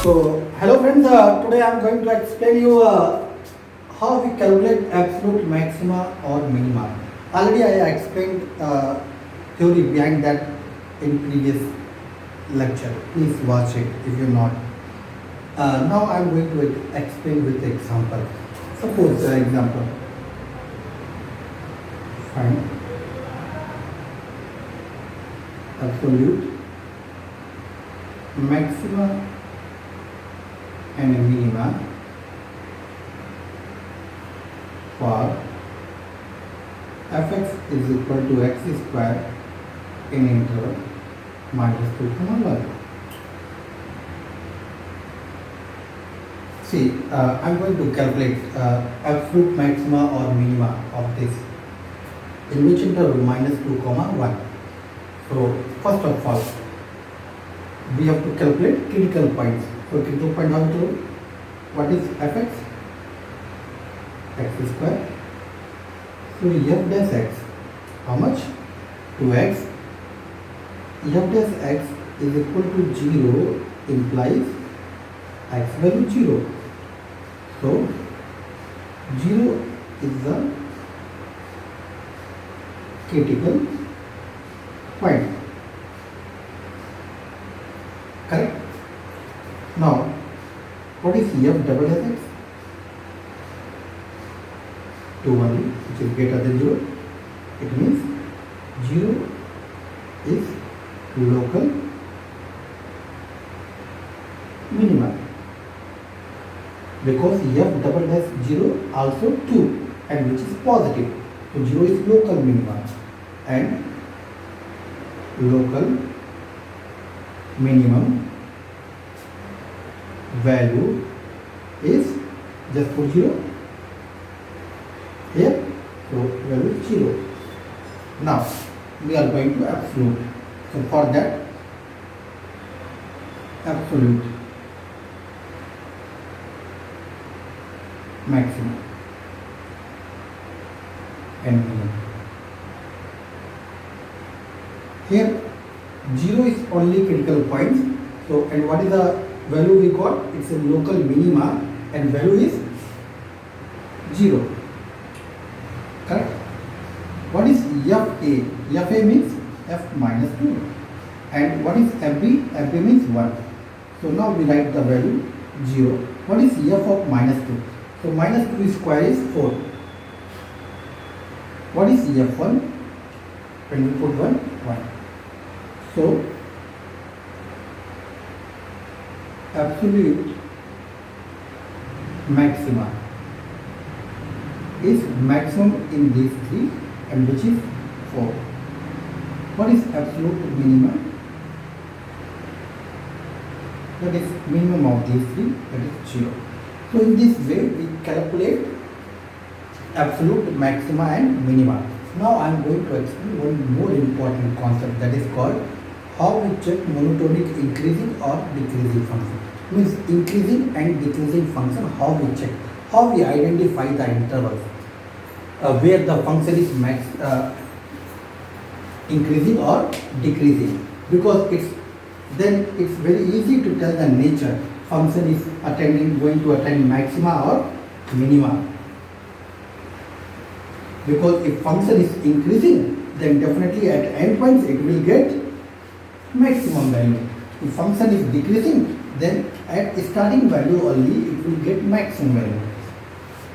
So, hello friends, today I am going to explain you how we calculate absolute maxima or minima. Already I explained theory behind that in previous lecture. Please watch it if you not. Now I am going to explain with example. Suppose example. Find absolute maxima and minima for fx is equal to x square in interval minus 2 comma 1. See, I am going to calculate absolute maxima or minima of this in which interval minus 2 comma 1. So first of all, we have to calculate critical points. So critical point how to do? What is fx? X square. So f dash x, how much? 2x. F dash x is equal to 0 implies x value 0. So 0 is the critical point. Correct? Now, what is f double dash x? 2 only, which is greater than 0. It means 0 is local minima. Because f double dash 0 also 2 and which is positive. So 0 is local minima and local minimum value is just for 0 here, so value is 0. Now we are going to absolute. So for that, absolute maximum and minimum. Here 0 is only critical points. So and what is the value we got? It's a local minima and value is 0. Correct? What is FA? FA means F minus 2. And what is FB? FB means 1. So now we write the value 0. What is F of minus 2? So minus 2 square is 4. What is F1? When we put 1, 1. So absolute maxima is maximum in these three and which is 4. What is absolute minimum? That is minimum of these three, that is 0. So in this way we calculate absolute maxima and minima. Now I am going to explain one more important concept, that is called how we check monotonic increasing or decreasing function. Means increasing and decreasing function, how we check, how we identify the intervals where the function is increasing or decreasing, because it's very easy to tell the nature function is going to attain maxima or minima. Because if function is increasing, then definitely at endpoints it will get maximum value. If function is decreasing, then at starting value only it will get maximum value.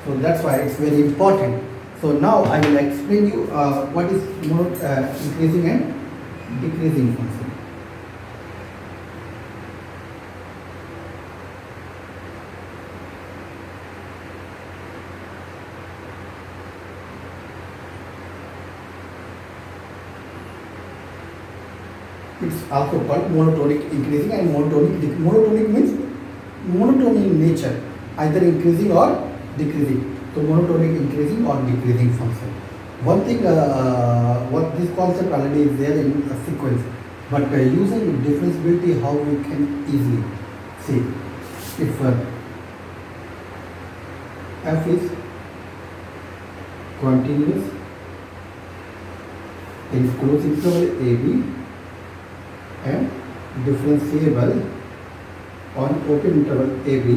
So that's why it's very important. So now I will explain you what is increasing and decreasing function. It's also called monotonic increasing and monotonic decreasing. Monotonic means monotony in nature, either increasing or decreasing. So monotonic increasing or decreasing function. One thing, what this concept already is there in a sequence, but using differentiability, how we can easily see if f is continuous in closed interval AB and differentiable on open interval AB,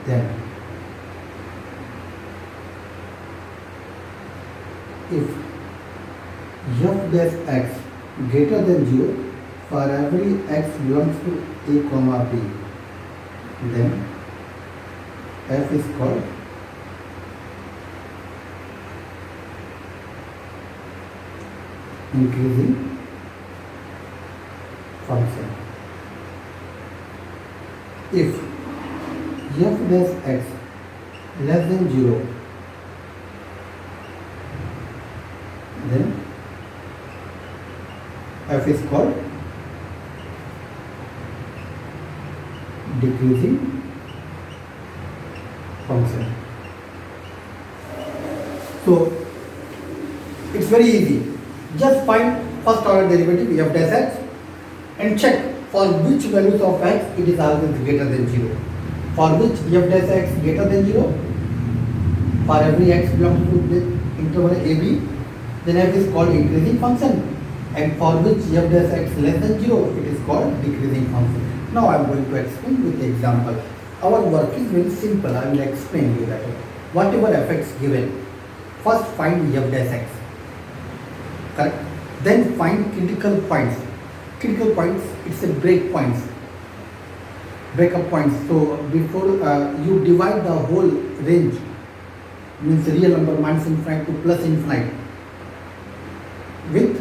then if f dash x greater than 0 for every x belongs to a comma b, then f is called increasing function. If f dash x less than 0, then f is called decreasing function. So it's very easy. Just find first order derivative f dash x and check for which values of x it is always greater than 0. For which f dash x greater than 0, for every x belongs to the interval AB, then f is called increasing function. And for which f dash x less than 0, it is called decreasing function. Now I am going to explain with the example. Our work is very simple. I will explain you that. Whatever fx given, first find f dash x. Correct? Then find critical points. Critical points, it's a break points. Breakup points. So before you divide the whole range, means real number minus infinite to plus infinite, with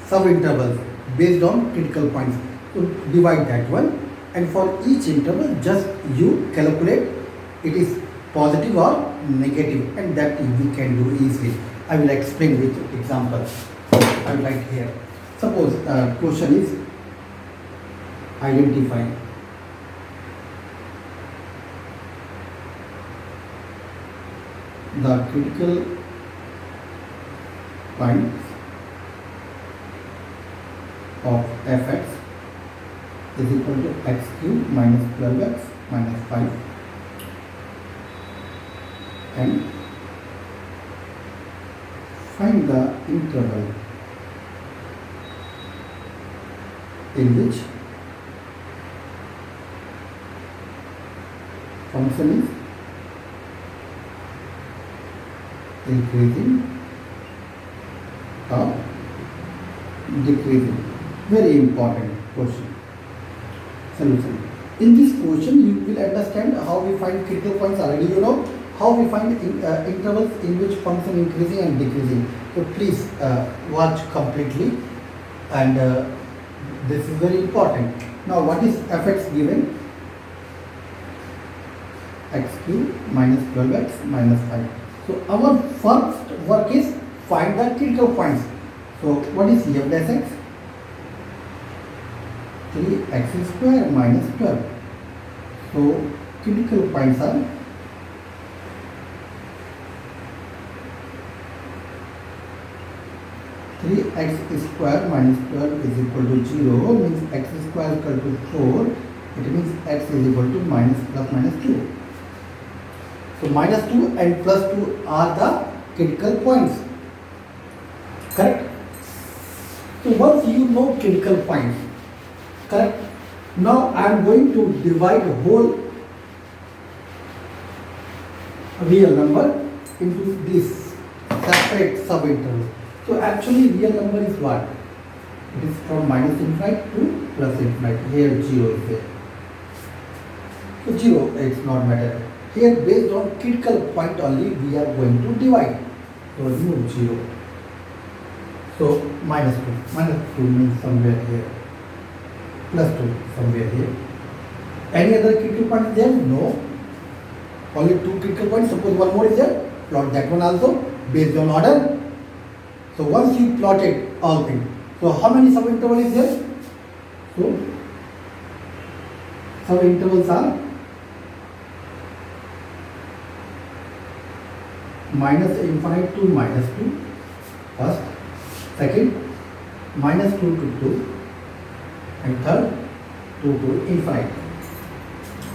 sub-intervals based on critical points. So divide that one, and for each interval just you calculate it is positive or negative, and that we can do easily. I will explain with example. I will write here. Suppose question is identify the critical points of fx is equal to x cube minus 12x minus 5, and find the interval in which function is increasing or decreasing. Very important question. Solution. In this question, you will understand how we find critical points already. You know how we find intervals in which function increasing and decreasing. So please watch completely, and this is very important. Now, what is fx given? X cube minus 12x minus 5. So our first work is find the critical points. So what is f dash x? 3x square minus 12. So critical points are 3x square minus 12 is equal to 0, means x square is equal to 4. It means x is equal to minus plus minus 2. So minus 2 and plus 2 are the critical points. Correct? So once you know critical points, correct? Now I am going to divide whole real number into this separate subintervals. So actually real number is what? It is from minus infinite to plus infinite. Here 0 is there. So 0, it's not matter. Here based on critical point only we are going to divide. So remove 0. So minus 2. Minus 2 means somewhere here. Plus 2 somewhere here. Any other critical point there? No. Only 2 critical points. Suppose one more is there. Plot that one also based on order. So once you plotted all things. So how many subintervals is there? So subintervals are minus infinite to minus 2 first, second minus 2 to 2, and third 2 to infinite.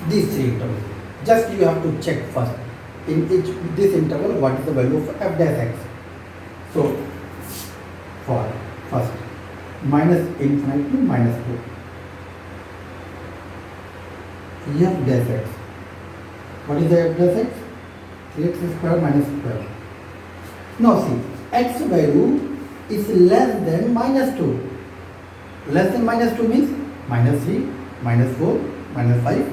These three intervals. Just you have to check first in each this interval what is the value of f dash x. So for first minus infinite to minus 2, f dash x. What is the f dash x? 3x square minus 12. Now see, x value is less than minus 2. Less than minus 2 means minus 3, minus 4, minus 5.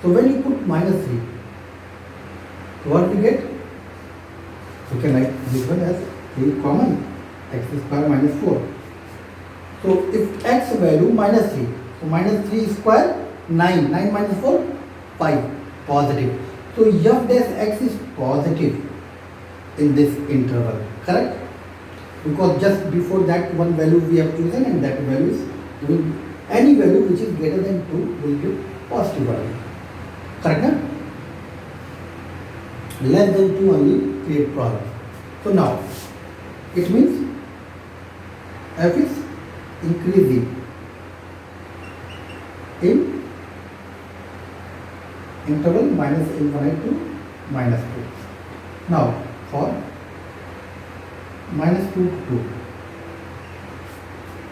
So when you put minus 3, what we get? You can write this one as 3 common, x square minus 4. So if x value minus 3, so minus 3 square 9, 9 minus 4, 5, positive. So f dash x is positive in this interval, correct? Because just before that one value we have chosen, and that value is given, any value which is greater than 2 will give positive value, correct? Na? Less than 2 only create problem. So now it means f is increasing in interval minus infinite to minus 2. Now for minus 2 to 2,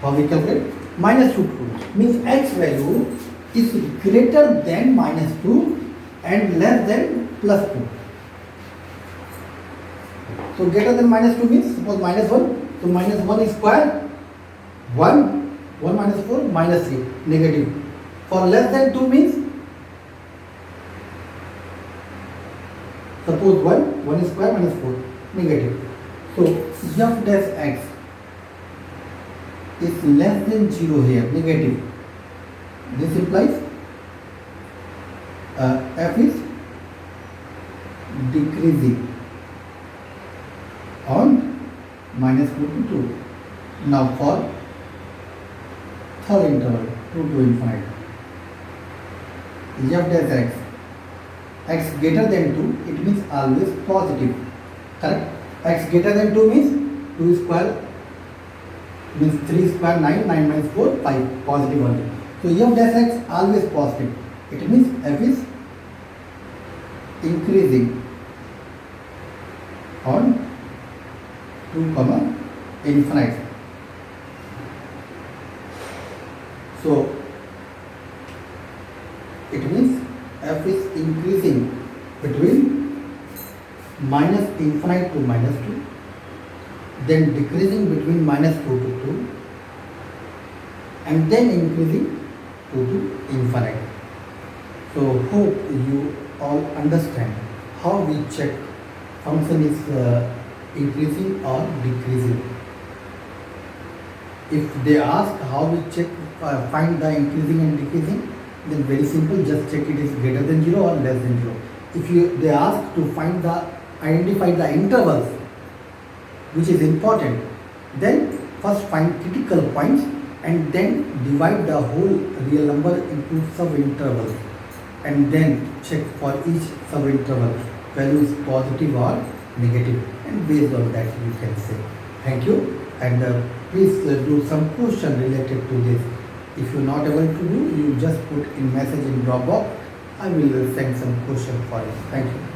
how we calculate? Minus 2 to 2 means x value is greater than minus 2 and less than plus 2. So greater than minus 2 means, suppose minus 1, so minus 1 is square 1, 1 minus 4 minus 3, negative. For less than 2 means, suppose 1 is square minus 4, negative. So f dash x is less than 0 here, negative. This implies f is decreasing on minus 2 to 2. Now for third interval, 2 to infinite, f dash x greater than 2, it means always positive, correct? X greater than 2 means 2 square means 3 square 9, 9 minus 4, 5, positive only. So f dash x always positive. It means f is increasing on 2 comma infinite. So it means f is increasing between minus infinite to minus 2, then decreasing between minus 2 to 2, and then increasing 2 to infinite. So hope you all understand how we check function is increasing or decreasing. If they ask how we check find the increasing and decreasing, then very simple, just check it is greater than 0 or less than 0. If they ask to find identify the intervals which is important, then first find critical points and then divide the whole real number into sub-intervals, and then check for each sub-interval value is positive or negative, and based on that you can say. Thank you, and please do some question related to this. If you are not able to do, you just put in message in Dropbox. I will send some question for you. Thank you.